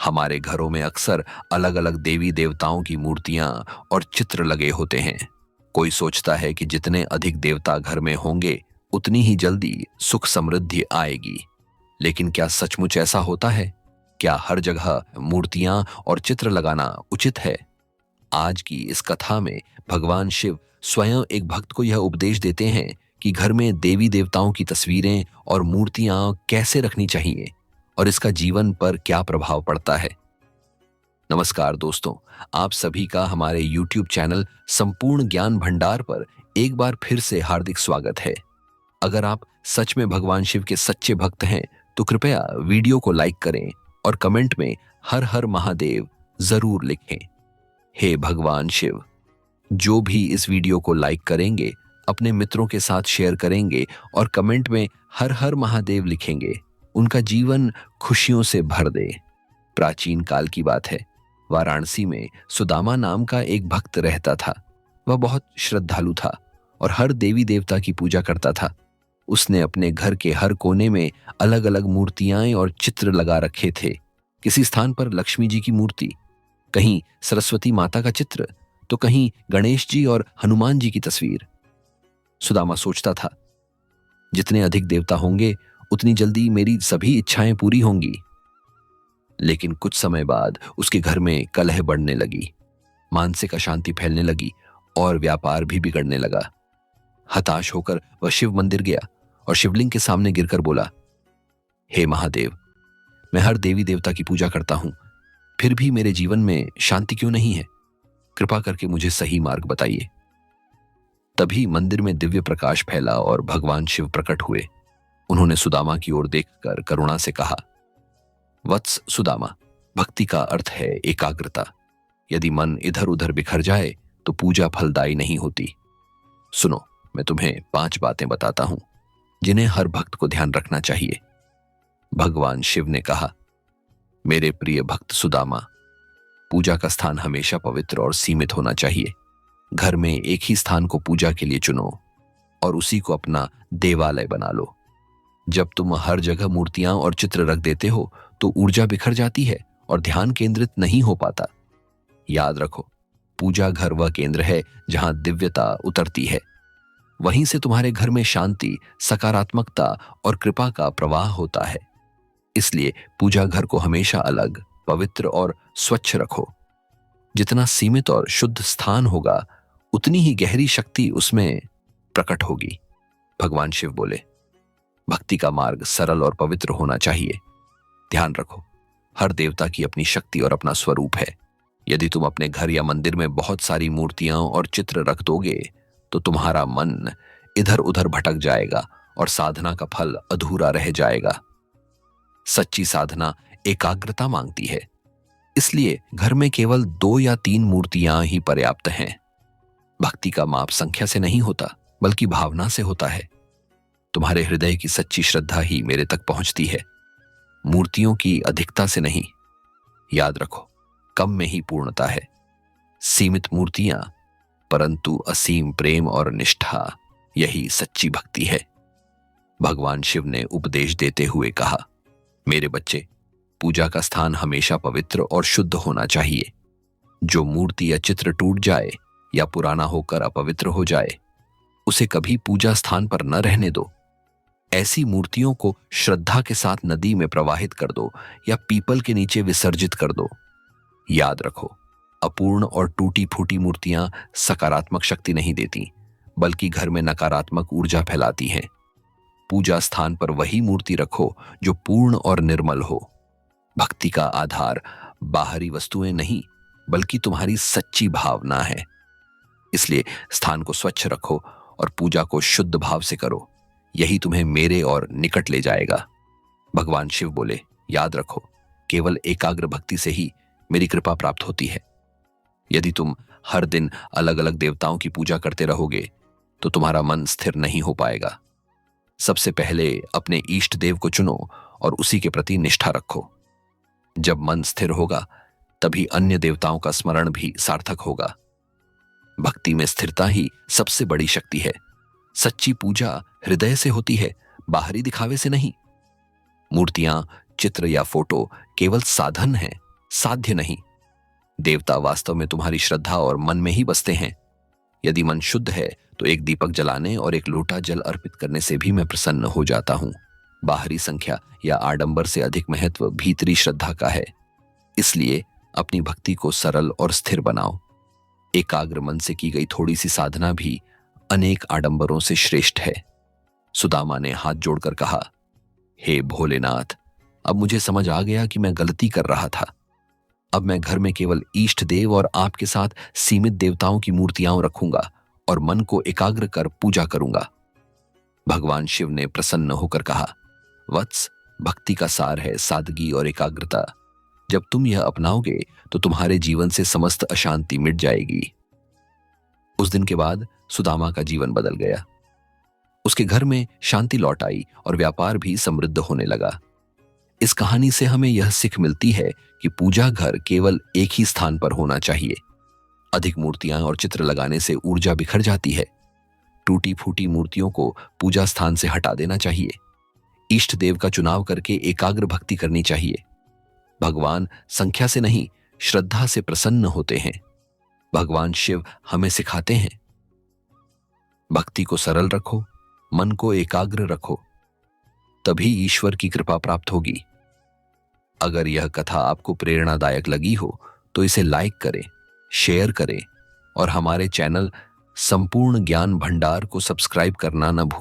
हमारे घरों में अक्सर अलग अलग देवी देवताओं की मूर्तियां और चित्र लगे होते हैं। कोई सोचता है कि जितने अधिक देवता घर में होंगे उतनी ही जल्दी सुख समृद्धि आएगी। लेकिन क्या सचमुच ऐसा होता है? क्या हर जगह मूर्तियां और चित्र लगाना उचित है? आज की इस कथा में भगवान शिव स्वयं एक भक्त को यह उपदेश देते हैं कि घर में देवी देवताओं की तस्वीरें और मूर्तियां कैसे रखनी चाहिए और इसका जीवन पर क्या प्रभाव पड़ता है। नमस्कार दोस्तों, आप सभी का हमारे YouTube चैनल संपूर्ण ज्ञान भंडार पर एक बार फिर से हार्दिक स्वागत है। अगर आप सच में भगवान शिव के सच्चे भक्त हैं तो कृपया वीडियो को लाइक करें और कमेंट में हर हर महादेव जरूर लिखें। हे भगवान शिव, जो भी इस वीडियो को लाइक करेंगे, अपने मित्रों के साथ शेयर करेंगे और कमेंट में हर हर महादेव लिखेंगे, उनका जीवन खुशियों से भर दे। प्राचीन काल की बात है। वाराणसी में सुदामा नाम का एक भक्त रहता था। वह बहुत श्रद्धालु था और हर देवी देवता की पूजा करता था। उसने अपने घर के हर कोने में अलग अलग मूर्तियां और चित्र लगा रखे थे। किसी स्थान पर लक्ष्मी जी की मूर्ति, कहीं सरस्वती माता का चित्र, तो कहीं गणेश जी और हनुमान जी की तस्वीर। सुदामा सोचता था, जितने अधिक देवता होंगे उतनी जल्दी मेरी सभी इच्छाएं पूरी होंगी। लेकिन कुछ समय बाद उसके घर में कलह बढ़ने लगी, मानसिक अशांति फैलने लगी और व्यापार भी बिगड़ने लगा। हताश होकर वह शिव मंदिर गया और शिवलिंग के सामने गिरकर बोला, हे महादेव, मैं हर देवी देवता की पूजा करता हूं, फिर भी मेरे जीवन में शांति क्यों नहीं है? कृपा करके मुझे सही मार्ग बताइए। तभी मंदिर में दिव्य प्रकाश फैला और भगवान शिव प्रकट हुए। उन्होंने सुदामा की ओर देखकर करुणा से कहा, वत्स सुदामा, भक्ति का अर्थ है एकाग्रता। यदि मन इधर उधर बिखर जाए तो पूजा फलदायी नहीं होती। सुनो, मैं तुम्हें 5 बातें बताता हूं जिन्हें हर भक्त को ध्यान रखना चाहिए। भगवान शिव ने कहा, मेरे प्रिय भक्त सुदामा, पूजा का स्थान हमेशा पवित्र और सीमित होना चाहिए। घर में एक ही स्थान को पूजा के लिए चुनो और उसी को अपना देवालय बना लो। जब तुम हर जगह मूर्तियां और चित्र रख देते हो तो ऊर्जा बिखर जाती है और ध्यान केंद्रित नहीं हो पाता। याद रखो, पूजा घर वह केंद्र है जहां दिव्यता उतरती है। वहीं से तुम्हारे घर में शांति, सकारात्मकता और कृपा का प्रवाह होता है। इसलिए पूजा घर को हमेशा अलग, पवित्र और स्वच्छ रखो। जितना सीमित और शुद्ध स्थान होगा उतनी ही गहरी शक्ति उसमें प्रकट होगी। भगवान शिव बोले, भक्ति का मार्ग सरल और पवित्र होना चाहिए। ध्यान रखो, हर देवता की अपनी शक्ति और अपना स्वरूप है। यदि तुम अपने घर या मंदिर में बहुत सारी मूर्तियां और चित्र रख दोगे तो तुम्हारा मन इधर उधर भटक जाएगा और साधना का फल अधूरा रह जाएगा। सच्ची साधना एकाग्रता मांगती है। इसलिए घर में केवल 2 या 3 मूर्तियां ही पर्याप्त हैं। भक्ति का माप संख्या से नहीं होता, बल्कि भावना से होता है। तुम्हारे हृदय की सच्ची श्रद्धा ही मेरे तक पहुंचती है, मूर्तियों की अधिकता से नहीं। याद रखो, कम में ही पूर्णता है। सीमित मूर्तियां, परंतु असीम प्रेम और निष्ठा, यही सच्ची भक्ति है। भगवान शिव ने उपदेश देते हुए कहा, मेरे बच्चे, पूजा का स्थान हमेशा पवित्र और शुद्ध होना चाहिए। जो मूर्ति या चित्र टूट जाए या पुराना होकर अपवित्र हो जाए, उसे कभी पूजा स्थान पर न रहने दो। ऐसी मूर्तियों को श्रद्धा के साथ नदी में प्रवाहित कर दो या पीपल के नीचे विसर्जित कर दो। याद रखो, अपूर्ण और टूटी फूटी मूर्तियां सकारात्मक शक्ति नहीं देती, बल्कि घर में नकारात्मक ऊर्जा फैलाती हैं। पूजा स्थान पर वही मूर्ति रखो जो पूर्ण और निर्मल हो। भक्ति का आधार बाहरी वस्तुएं नहीं, बल्कि तुम्हारी सच्ची भावना है। इसलिए स्थान को स्वच्छ रखो और पूजा को शुद्ध भाव से करो। यही तुम्हें मेरे और निकट ले जाएगा। भगवान शिव बोले, याद रखो, केवल एकाग्र भक्ति से ही मेरी कृपा प्राप्त होती है। यदि तुम हर दिन अलग अलग देवताओं की पूजा करते रहोगे तो तुम्हारा मन स्थिर नहीं हो पाएगा। सबसे पहले अपने इष्ट देव को चुनो और उसी के प्रति निष्ठा रखो। जब मन स्थिर होगा तभी अन्य देवताओं का स्मरण भी सार्थक होगा। भक्ति में स्थिरता ही सबसे बड़ी शक्ति है। सच्ची पूजा हृदय से होती है, बाहरी दिखावे से नहीं। मूर्तियां, चित्र या फोटो केवल साधन हैं, साध्य नहीं। देवता वास्तव में तुम्हारी श्रद्धा और मन में ही बसते हैं। यदि मन शुद्ध है तो एक दीपक जलाने और एक लोटा जल अर्पित करने से भी मैं प्रसन्न हो जाता हूं। बाहरी संख्या या आडंबर से अधिक महत्व भीतरी श्रद्धा का है। इसलिए अपनी भक्ति को सरल और स्थिर बनाओ। एकाग्र मन से की गई थोड़ी सी साधना भी अनेक आडंबरों से श्रेष्ठ है। सुदामा ने हाथ जोड़कर कहा, हे भोलेनाथ, अब मुझे समझ आ गया कि मैं गलती कर रहा था। अब मैं घर में केवल इष्ट देव और आपके साथ सीमित देवताओं की मूर्तियां रखूंगा और मन को एकाग्र कर पूजा करूंगा। भगवान शिव ने प्रसन्न होकर कहा, वत्स, भक्ति का सार है सादगी और एकाग्रता। जब तुम यह अपनाओगे तो तुम्हारे जीवन से समस्त अशांति मिट जाएगी। उस दिन के बाद सुदामा का जीवन बदल गया। उसके घर में शांति लौट आई और व्यापार भी समृद्ध होने लगा। इस कहानी से हमें यह सीख मिलती है कि पूजा घर केवल एक ही स्थान पर होना चाहिए। अधिक मूर्तियां और चित्र लगाने से ऊर्जा बिखर जाती है। टूटी फूटी मूर्तियों को पूजा स्थान से हटा देना चाहिए। इष्ट देव का चुनाव करके एकाग्र भक्ति करनी चाहिए। भगवान संख्या से नहीं, श्रद्धा से प्रसन्न होते हैं। भगवान शिव हमें सिखाते हैं, भक्ति को सरल रखो, मन को एकाग्र रखो, तभी ईश्वर की कृपा प्राप्त होगी। अगर यह कथा आपको प्रेरणादायक लगी हो तो इसे लाइक करें, शेयर करें और हमारे चैनल संपूर्ण ज्ञान भंडार को सब्सक्राइब करना न भूलें।